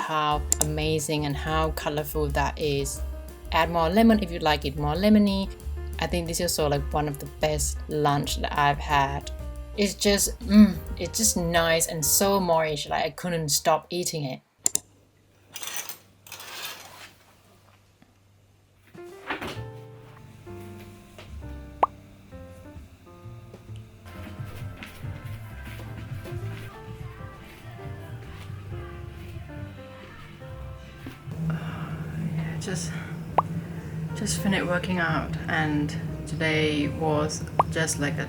how amazing and how colorful that is. Add more lemon if you like it more lemony. I think this is also like one of the best lunch that I've had. It's just nice and so moist, like I couldn't stop eating it. Just finished working out, and today was just like a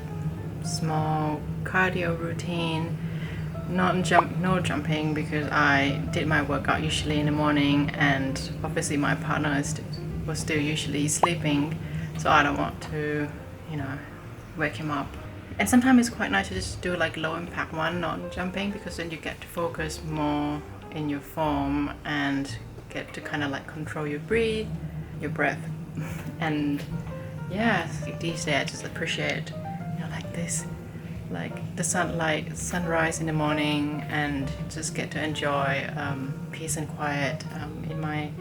small cardio routine. No jumping because I did my workout usually in the morning, and obviously my partner was still usually sleeping, so I don't want to, wake him up. And sometimes it's quite nice to just do like low impact one, not jumping, because then you get to focus more in your form and get to kind of like control your breath. And yeah, these days I just appreciate, like this, like the sunrise in the morning, and just get to enjoy peace and quiet in my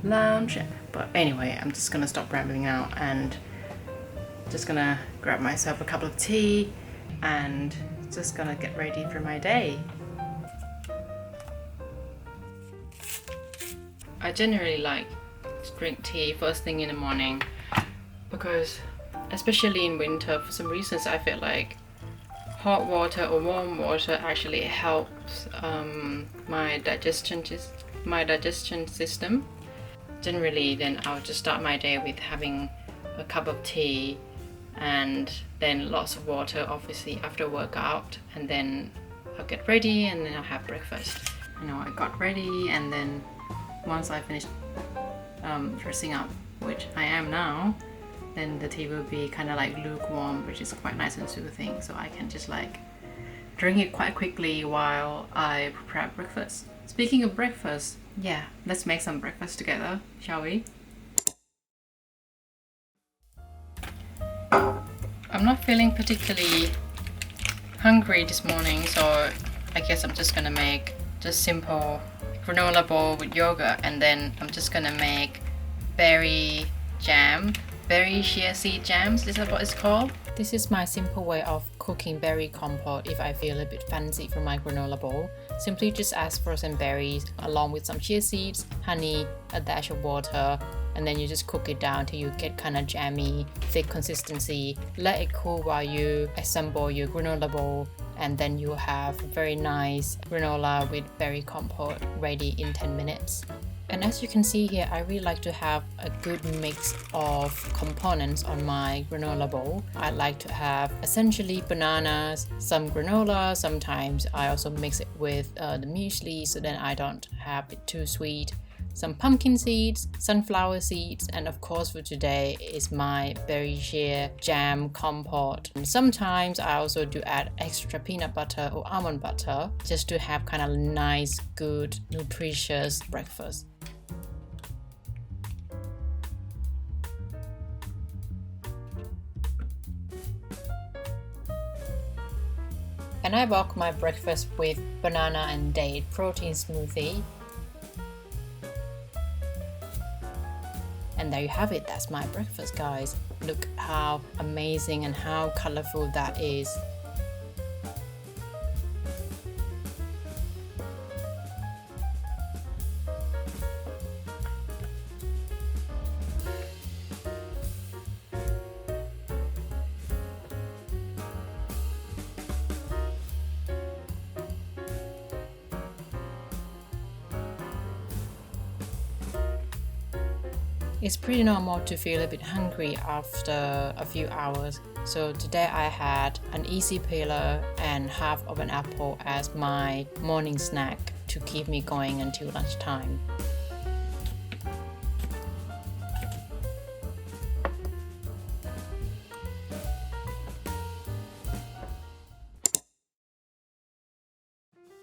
lounge. But anyway, I'm just gonna stop rambling now and just gonna grab myself a cup of tea and just gonna get ready for my day. I generally like to drink tea first thing in the morning because, especially in winter, for some reasons I feel like hot water or warm water actually helps my digestion system. Generally, then I'll just start my day with having a cup of tea and then lots of water, obviously after workout, and then I'll get ready and then I'll have breakfast. I got ready, and then once I finish dressing up, which I am now, then the tea will be kind of like lukewarm, which is quite nice and soothing, so I can just like drink it quite quickly while I prepare breakfast. Speaking of breakfast, yeah, let's make some breakfast together, shall we? I'm not feeling particularly hungry this morning, so I guess I'm just gonna make just simple granola bowl with yogurt, and then I'm just gonna make berry chia seed jams. Is that what it's called? This is my simple way of cooking berry compote if I feel a bit fancy for my granola bowl. Simply just add frozen berries along with some chia seeds, honey, a dash of water, and then you just cook it down till you get kind of jammy, thick consistency. Let it cool while you assemble your granola bowl, and then you have very nice granola with berry compote ready in 10 minutes. And as you can see here, I really like to have a good mix of components on my granola bowl. I like to have essentially bananas, some granola, sometimes I also mix it with the muesli so then I don't have it too sweet. Some pumpkin seeds, sunflower seeds, and of course for today is my berry chia jam compote. And sometimes I also do add extra peanut butter or almond butter just to have kind of nice, good, nutritious breakfast. And I bulk my breakfast with banana and date protein smoothie. And there you have it, that's my breakfast, guys. Look how amazing and how colorful that is. It's pretty normal to feel a bit hungry after a few hours, so today I had an easy peeler and half of an apple as my morning snack to keep me going until lunchtime.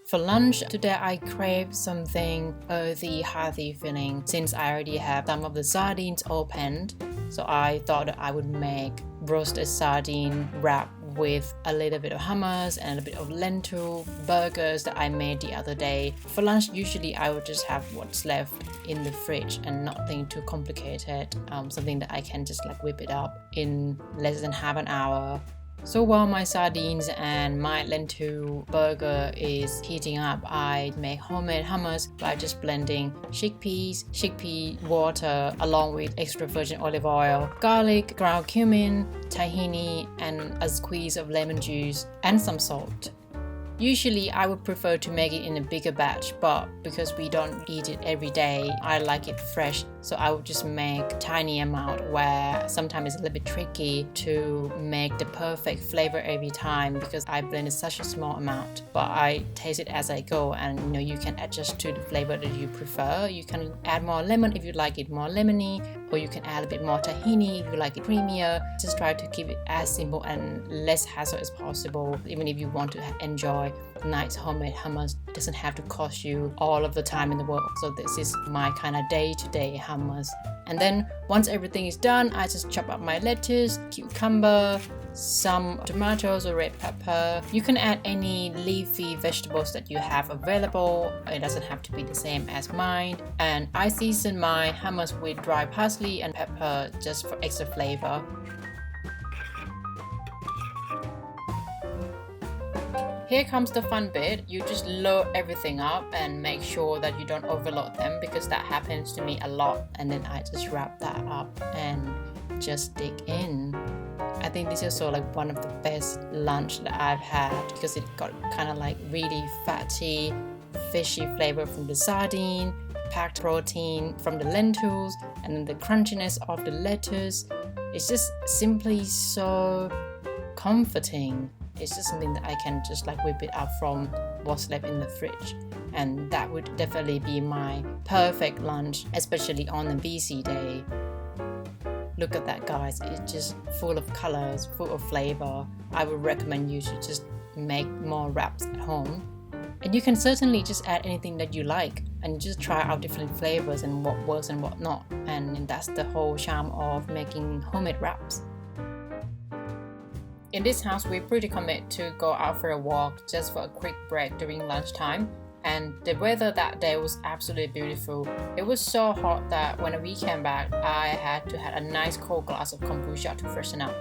For lunch today I craved something earthy, hearty feeling since I already have some of the sardines opened. So I thought that I would make roasted sardine wrapped with a little bit of hummus and a bit of lentil burgers that I made the other day. For lunch, usually I would just have what's left in the fridge and nothing too complicated, something that I can just like whip it up in less than half an hour. So while my sardines and my lentil burger is heating up, I make homemade hummus by just blending chickpea water along with extra virgin olive oil, garlic, ground cumin, tahini, and a squeeze of lemon juice and some salt. Usually I would prefer to make it in a bigger batch, but because we don't eat it every day, I like it fresh, so I would just make a tiny amount where sometimes it's a little bit tricky to make the perfect flavor every time because I blended such a small amount. But I taste it as I go, and you can adjust to the flavor that you prefer. You can add more lemon if you like it more lemony, or you can add a bit more tahini if you like it creamier. Just try to keep it as simple and less hassle as possible. Even if you want to enjoy nice homemade hummus, it doesn't have to cost you all of the time in the world. So this is my kind of day-to-day hummus. And then once everything is done, I just chop up my lettuce, cucumber, some tomatoes or red pepper. You can add any leafy vegetables that you have available. It doesn't have to be the same as mine. And I season my hummus with dry parsley and pepper just for extra flavor. Here comes the fun bit. You just load everything up and make sure that you don't overload them, because that happens to me a lot, and then I just wrap that up and just dig in. I think this is also like one of the best lunch that I've had because it got kind of like really fatty, fishy flavor from the sardine, packed protein from the lentils, and then the crunchiness of the lettuce. It's just simply so comforting. It's just something that I can just like whip it up from what's left in the fridge, and that would definitely be my perfect lunch, especially on a busy day. Look at that, guys. It's just full of colors, full of flavor. I would recommend you to just make more wraps at home. And you can certainly just add anything that you like and just try out different flavors and what works and what not. And that's the whole charm of making homemade wraps. In this house, we're pretty committed to go out for a walk just for a quick break during lunchtime. And the weather that day was absolutely beautiful. It was so hot that when we came back, I had to have a nice cold glass of kombucha to freshen up.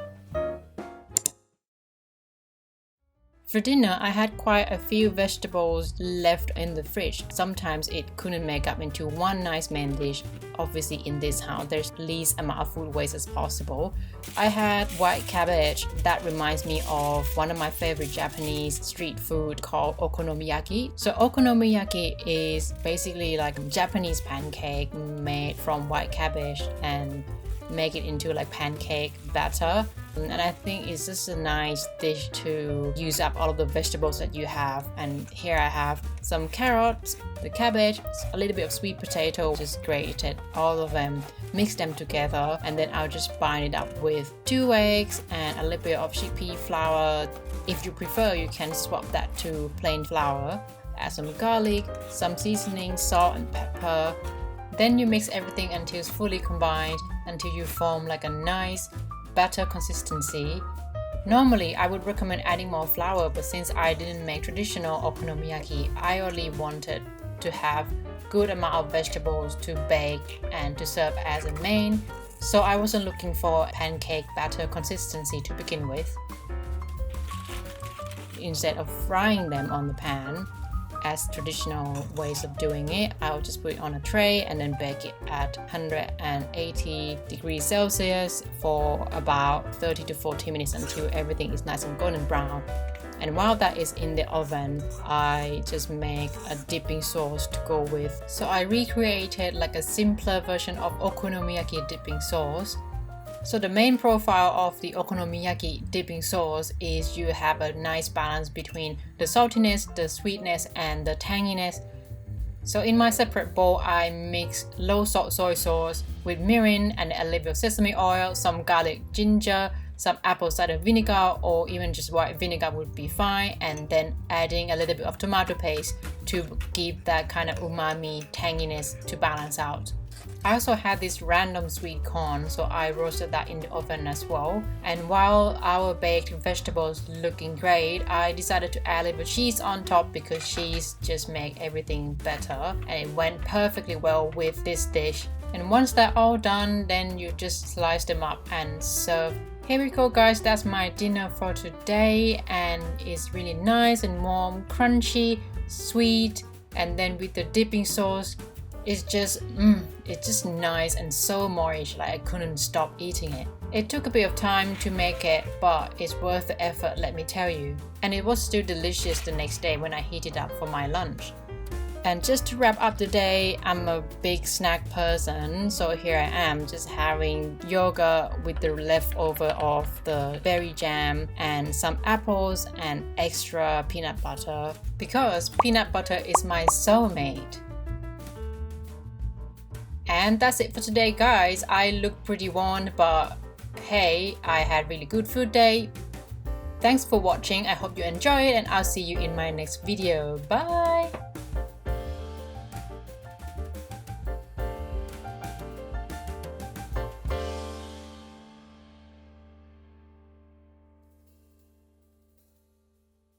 For dinner, I had quite a few vegetables left in the fridge. Sometimes it couldn't make up into one nice main dish. Obviously in this house, there's least amount of food waste as possible. I had white cabbage. That reminds me of one of my favorite Japanese street food called okonomiyaki. So okonomiyaki is basically like a Japanese pancake made from white cabbage and make it into like pancake batter. And I think it's just a nice dish to use up all of the vegetables that you have. And here I have some carrots, the cabbage, a little bit of sweet potato, just grated all of them, mix them together, and then I'll just bind it up with 2 eggs and a little bit of chickpea flour. If you prefer, you can swap that to plain flour. Add some garlic, some seasoning, salt and pepper. Then you mix everything until it's fully combined, until you form like a nice batter consistency. Normally, I would recommend adding more flour, but since I didn't make traditional okonomiyaki, I only wanted to have good amount of vegetables to bake and to serve as a main, so I wasn't looking for pancake batter consistency to begin with. Instead of frying them on the pan, as traditional ways of doing it, I'll just put it on a tray and then bake it at 180 degrees Celsius for about 30 to 40 minutes until everything is nice and golden brown. And while that is in the oven, I just make a dipping sauce to go with. So I recreated like a simpler version of okonomiyaki dipping sauce. So the main profile of the okonomiyaki dipping sauce is you have a nice balance between the saltiness, the sweetness, and the tanginess. So in my separate bowl, I mix low salt soy sauce with mirin and a little bit of sesame oil, some garlic ginger, some apple cider vinegar, or even just white vinegar would be fine, and then adding a little bit of tomato paste to give that kind of umami tanginess to balance out. I also had this random sweet corn, so I roasted that in the oven as well. And while our baked vegetables looking great, I decided to add a little cheese on top because cheese just makes everything better, and it went perfectly well with this dish. And once they're all done, then you just slice them up and serve. Here we go guys, that's my dinner for today, and it's really nice and warm, crunchy, sweet, and then with the dipping sauce, it's just nice and so moorish, like I couldn't stop eating it. It took a bit of time to make it, but it's worth the effort, let me tell you. And it was still delicious the next day when I heated up for my lunch. And just to wrap up the day, I'm a big snack person, so here I am just having yogurt with the leftover of the berry jam and some apples and extra peanut butter, because peanut butter is my soulmate. And that's it for today guys. I look pretty worn, but hey, I had really good food day. Thanks for watching, I hope you enjoyed, and I'll see you in my next video. Bye!